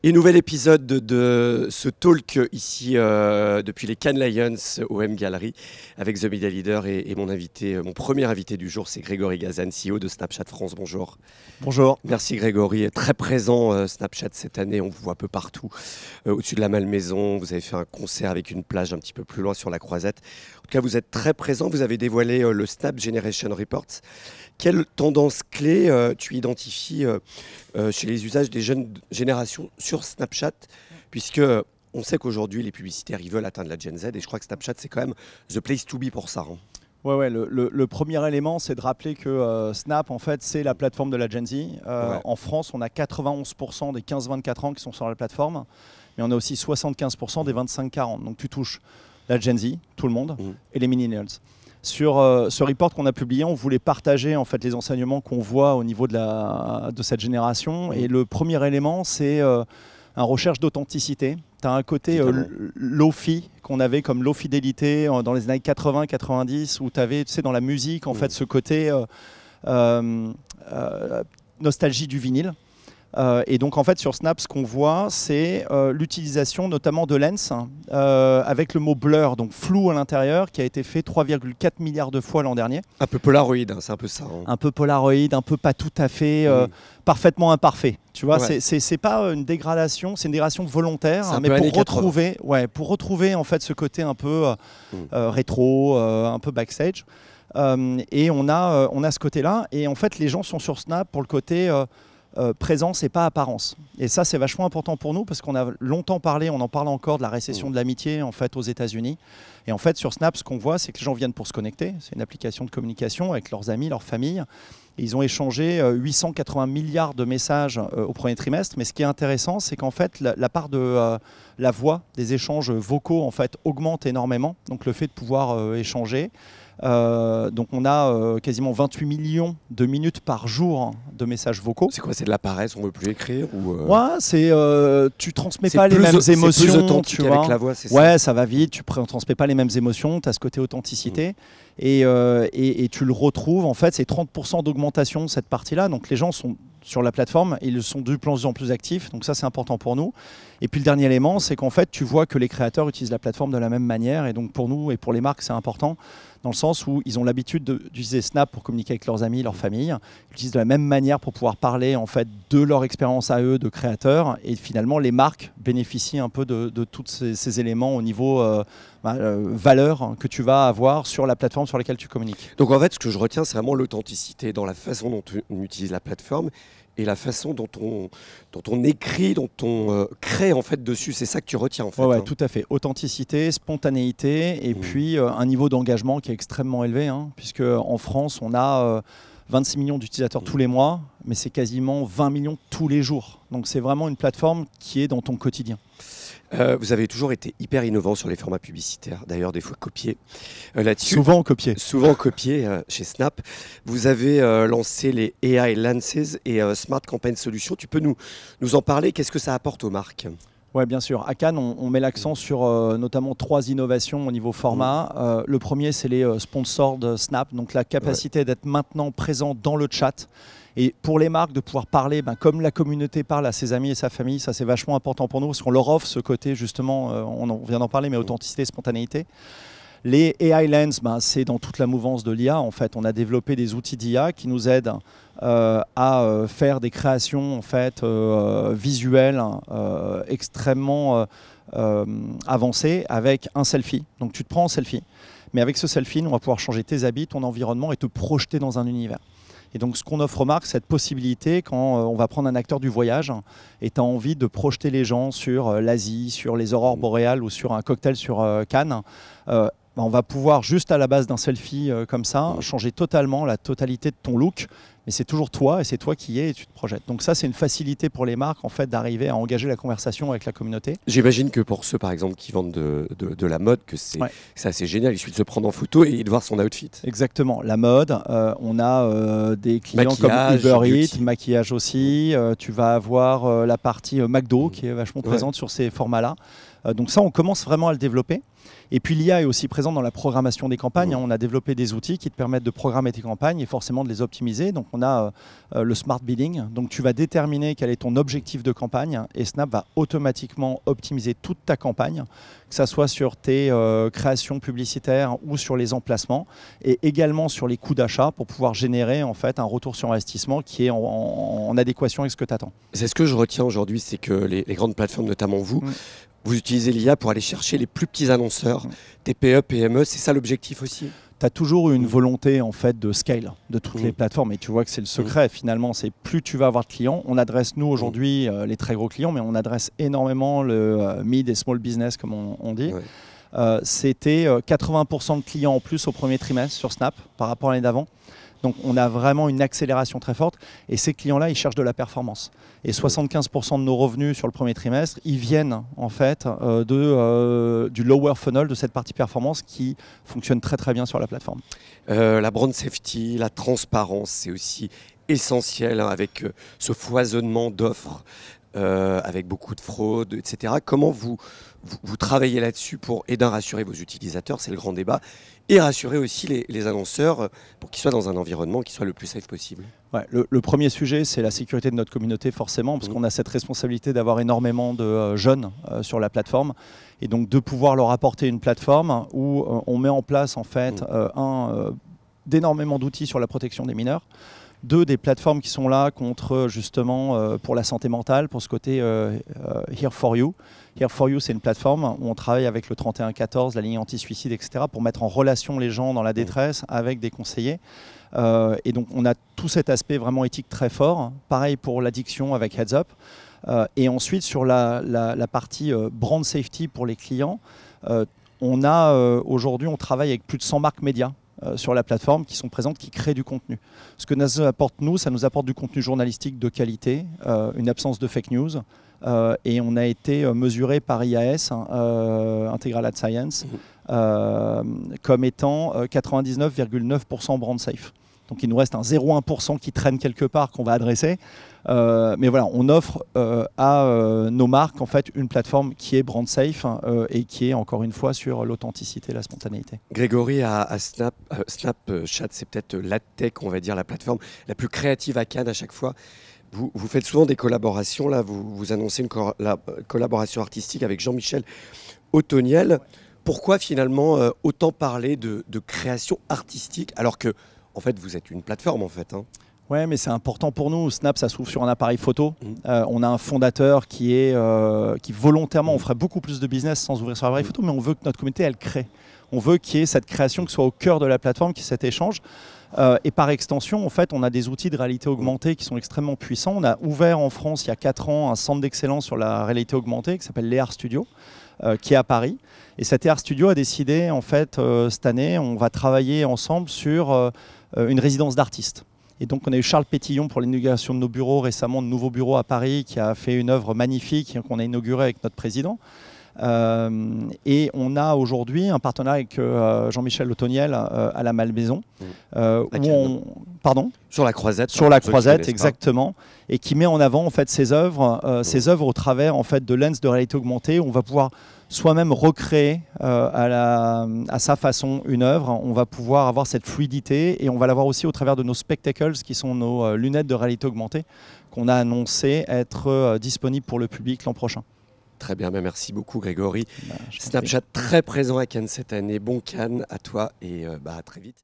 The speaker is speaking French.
Et nouvel épisode de ce talk ici depuis les Cannes Lions au M Gallery avec The Media Leader et mon invité, mon premier invité du jour, c'est Grégory Gazan, CEO de Snapchat France. Bonjour. Bonjour. Merci Grégory, très présent Snapchat cette année, on vous voit un peu partout au-dessus de la Malmaison. Vous avez fait un concert avec une plage un petit peu plus loin sur la Croisette. En tout cas, vous êtes très présent, vous avez dévoilé le Snap Generation Report. Quelle tendance clé tu identifies chez les usages des jeunes générations sur Snapchat, puisque on sait qu'aujourd'hui les publicitaires ils veulent atteindre la Gen Z et je crois que Snapchat c'est quand même the place to be pour ça. Hein. Ouais, le premier élément, c'est de rappeler que Snap, en fait, c'est la plateforme de la Gen Z. En France, on a 91% des 15-24 ans qui sont sur la plateforme, mais on a aussi 75% des 25-40. Donc tu touches la Gen Z, tout le monde, et les millennials. Sur ce report qu'on a publié, on voulait partager en fait les enseignements qu'on voit au niveau de cette génération. Et le premier élément, c'est une recherche d'authenticité. Tu as un côté low-fi qu'on avait comme low fidélité dans les années 80-90 où tu avais, tu sais, dans la musique en fait ce côté nostalgie du vinyle. Et donc en fait sur Snap, ce qu'on voit, c'est l'utilisation notamment de lens avec le mot blur, donc flou à l'intérieur, qui a été fait 3,4 milliards de fois l'an dernier. Un peu Polaroid, hein, c'est un peu ça. Hein. Un peu Polaroid, un peu pas tout à fait parfaitement imparfait. Tu vois, c'est pas une dégradation, c'est une dégradation volontaire, mais pour retrouver en fait ce côté un peu rétro, un peu backstage. Et on a ce côté-là. Et en fait, les gens sont sur Snap pour le côté présence et pas apparence. Et ça, c'est vachement important pour nous parce qu'on a longtemps parlé, on en parle encore de la récession de l'amitié en fait aux États-Unis. Et en fait, sur Snap, ce qu'on voit, c'est que les gens viennent pour se connecter. C'est une application de communication avec leurs amis, leur famille. Et ils ont échangé 880 milliards de messages au premier trimestre. Mais ce qui est intéressant, c'est qu'en fait, la part de la voix, des échanges vocaux, en fait, augmente énormément. Donc, le fait de pouvoir échanger. Donc on a quasiment 28 millions de minutes par jour de messages vocaux. C'est quoi, c'est de la paresse, on veut plus écrire ou Ouais, c'est tu transmets pas les mêmes émotions, c'est plus authentique tu vois. Avec la voix, c'est ouais, ça. Ça va vite, tu transmets pas les mêmes émotions, tu as ce côté authenticité et tu le retrouves en fait, c'est 30% d'augmentation de cette partie-là. Donc les gens sont sur la plateforme, ils sont de plus en plus actifs, donc ça c'est important pour nous. Et puis le dernier élément, c'est qu'en fait tu vois que les créateurs utilisent la plateforme de la même manière et donc pour nous et pour les marques c'est important dans le sens où ils ont l'habitude d'utiliser Snap pour communiquer avec leurs amis, leur famille, ils utilisent de la même manière pour pouvoir parler en fait de leur expérience à eux de créateurs et finalement les marques bénéficient un peu de tous ces éléments au niveau valeur que tu vas avoir sur la plateforme sur laquelle tu communiques. Donc en fait ce que je retiens c'est vraiment l'authenticité dans la façon dont on utilise la plateforme et la façon dont on écrit, dont on crée en fait dessus, c'est ça que tu retiens en fait. Ouais, tout à fait. Authenticité, spontanéité et puis un niveau d'engagement qui est extrêmement élevé, hein, puisque en France on a 26 millions d'utilisateurs tous les mois, mais c'est quasiment 20 millions tous les jours. Donc c'est vraiment une plateforme qui est dans ton quotidien. Vous avez toujours été hyper innovant sur les formats publicitaires, d'ailleurs des fois copiés là-dessus. Souvent copiés. Souvent copiés chez Snap. Vous avez lancé les AI Lenses et Smart Campaign Solutions. Tu peux nous en parler? Qu'est-ce que ça apporte aux marques? Oui, bien sûr. À Cannes, on met l'accent sur notamment 3 innovations au niveau format. Le premier, c'est les sponsored Snap, donc la capacité d'être maintenant présent dans le chat. Et pour les marques, de pouvoir parler comme la communauté parle à ses amis et sa famille, ça c'est vachement important pour nous parce qu'on leur offre ce côté justement, on vient d'en parler, mais authenticité, spontanéité. Les AI Lens, c'est dans toute la mouvance de l'IA. En fait, on a développé des outils d'IA qui nous aident à faire des créations en fait, visuelles extrêmement avancées avec un selfie. Donc tu te prends en selfie, mais avec ce selfie, on va pouvoir changer tes habits, ton environnement et te projeter dans un univers. Et donc ce qu'on offre aux marques, c'est cette possibilité quand on va prendre un acteur du voyage et tu as envie de projeter les gens sur l'Asie, sur les aurores boréales ou sur un cocktail sur Cannes, on va pouvoir juste à la base d'un selfie comme ça changer totalement la totalité de ton look. Mais c'est toujours toi et c'est toi qui y es et tu te projettes. Donc ça, c'est une facilité pour les marques en fait, d'arriver à engager la conversation avec la communauté. J'imagine que pour ceux par exemple qui vendent de la mode, que c'est assez génial, il suffit de se prendre en photo et de voir son outfit. Exactement, la mode, on a des clients maquillage, comme Uber Eats, maquillage aussi, tu vas avoir la partie McDo qui est vachement présente sur ces formats-là. Donc ça, on commence vraiment à le développer. Et puis l'IA est aussi présente dans la programmation des campagnes. On a développé des outils qui te permettent de programmer tes campagnes et forcément de les optimiser. Donc on a le smart bidding. Donc tu vas déterminer quel est ton objectif de campagne et Snap va automatiquement optimiser toute ta campagne, que ce soit sur tes créations publicitaires ou sur les emplacements et également sur les coûts d'achat pour pouvoir générer en fait un retour sur investissement qui est en adéquation avec ce que tu attends. C'est ce que je retiens aujourd'hui, c'est que les grandes plateformes, notamment vous, vous utilisez l'IA pour aller chercher les plus petits annonceurs, TPE, PME, c'est ça l'objectif aussi? Tu as toujours eu une volonté en fait de scale de toutes les plateformes et tu vois que c'est le secret finalement, c'est plus tu vas avoir de clients. On adresse nous aujourd'hui les très gros clients, mais on adresse énormément le mid et small business comme on dit. C'était 80% de clients en plus au premier trimestre sur Snap par rapport à l'année d'avant. Donc on a vraiment une accélération très forte et ces clients-là, ils cherchent de la performance. Et 75% de nos revenus sur le premier trimestre, ils viennent en fait du lower funnel, de cette partie performance qui fonctionne très très bien sur la plateforme. La brand safety, la transparence, c'est aussi essentiel avec ce foisonnement d'offres, avec beaucoup de fraude, etc. Comment vous travaillez là-dessus pour rassurer vos utilisateurs, c'est le grand débat, et rassurer aussi les annonceurs pour qu'ils soient dans un environnement qui soit le plus safe possible? Ouais, le premier sujet, c'est la sécurité de notre communauté, forcément, parce qu'on a cette responsabilité d'avoir énormément de jeunes sur la plateforme, et donc de pouvoir leur apporter une plateforme où on met en place en fait d'énormément d'outils sur la protection des mineurs. Deux, des plateformes qui sont là contre justement pour la santé mentale, pour ce côté Here for You. Here for You, c'est une plateforme où on travaille avec le 3114, la ligne anti-suicide, etc. pour mettre en relation les gens dans la détresse avec des conseillers. Et donc on a tout cet aspect vraiment éthique très fort. Pareil pour l'addiction avec Heads Up. Et ensuite sur la partie brand safety pour les clients, on a aujourd'hui, on travaille avec plus de 100 marques médias sur la plateforme qui sont présentes, qui créent du contenu. Ce que nous apporte, ça nous apporte du contenu journalistique de qualité, une absence de fake news, et on a été mesuré par IAS, Integral Ad Science, comme étant 99,9% brand safe. Donc il nous reste un 0,1% qui traîne quelque part qu'on va adresser. Mais voilà, on offre à nos marques en fait une plateforme qui est brand safe et qui est encore une fois sur l'authenticité et la spontanéité. Grégory, à Snapchat, c'est peut-être la tech, on va dire, la plateforme la plus créative à Cannes à chaque fois. Vous faites souvent des collaborations, là, vous annoncez la collaboration artistique avec Jean-Michel Otoniel. Pourquoi finalement autant parler de création artistique alors que en fait vous êtes une plateforme en fait, hein? Ouais, mais c'est important pour nous. Snap, ça s'ouvre sur un appareil photo. On a un fondateur qui volontairement, on ferait beaucoup plus de business sans ouvrir sur l'appareil photo, mais on veut que notre communauté, elle crée. On veut qu'il y ait cette création qui soit au cœur de la plateforme, qu'il y ait cet échange. Et par extension, en fait, on a des outils de réalité augmentée qui sont extrêmement puissants. On a ouvert en France, il y a 4 ans, un centre d'excellence sur la réalité augmentée qui s'appelle l'ER Studio, qui est à Paris. Et cet ER Studio a décidé, en fait, cette année, on va travailler ensemble sur une résidence d'artistes. Et donc, on a eu Charles Pétillon pour l'inauguration de nos bureaux récemment, de nouveaux bureaux à Paris, qui a fait une œuvre magnifique qu'on a inaugurée avec notre président. Et on a aujourd'hui un partenariat avec Jean-Michel Otoniel à la Malmaison. Pardon ? Sur la Croisette. Sur la Croisette, exactement. Et qui met en avant en fait ses œuvres au travers en fait de lens de réalité augmentée. On va pouvoir soi-même recréer à sa façon une œuvre. On va pouvoir avoir cette fluidité et on va l'avoir aussi au travers de nos spectacles qui sont nos lunettes de réalité augmentée qu'on a annoncé être disponibles pour le public l'an prochain. Très bien, merci beaucoup Grégory. Snapchat très présent à Cannes cette année. Bon Cannes à toi et à très vite.